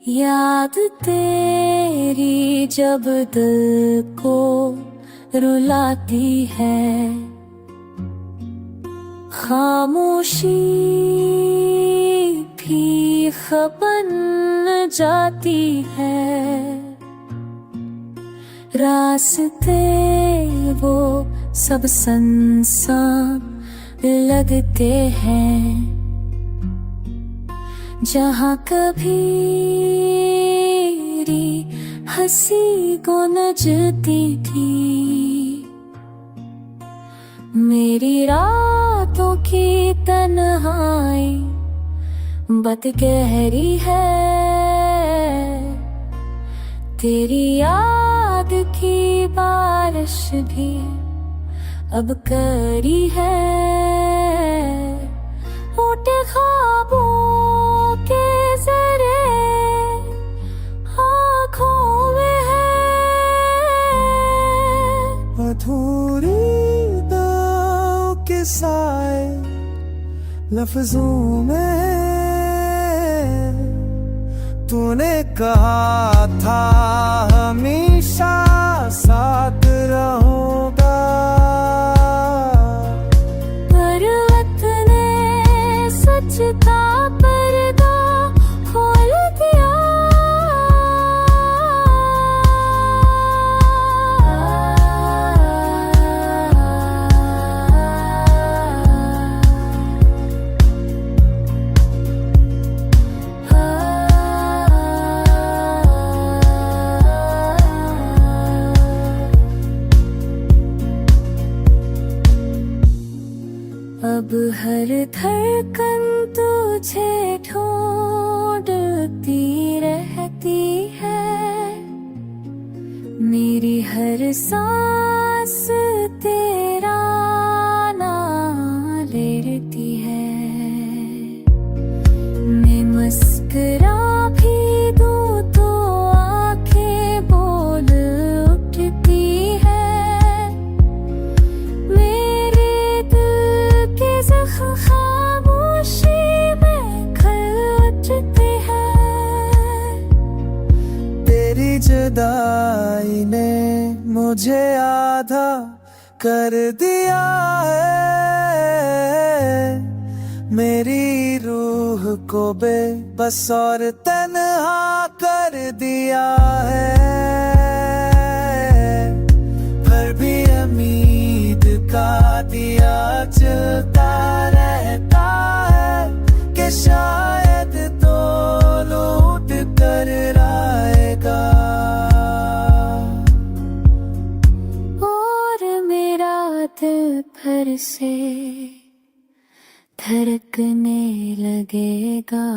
याद तेरी जब दिल को रुलाती है, खामोशी भी बन जाती है। रास्ते वो सब सुनसान लगते हैं, जहाँ कभी हंसी को नचती थी। मेरी रातों की तन्हाई बत गहरी है, तेरी याद की बारिश भी अब करी है। उठे ख्वाबों के जरे आँखों में है, अधूरी दाव के साए लफ्जों में। तूने कहा था हमेशा साथ रहूंगा, पर वक्त ने सच का पर्दा खोल दिया। अब हर धड़कन तुझे ढूंढती रहती है, मेरी हर सांस तेरा नाम लेती है। मैं मुस्कुरा भी दूं तो आंखें बोल उठती है, खामोशी में खल उठती है। तेरी जुदाई ने मुझे आधा कर दिया है, मेरी रूह को बेबस और तन्हा कर दिया है। पर भी उम्मीद का दिया जलता रहता है, कि शायद तो लौट कर आएगा। और मेरा दिल फिर से धड़कने लगेगा।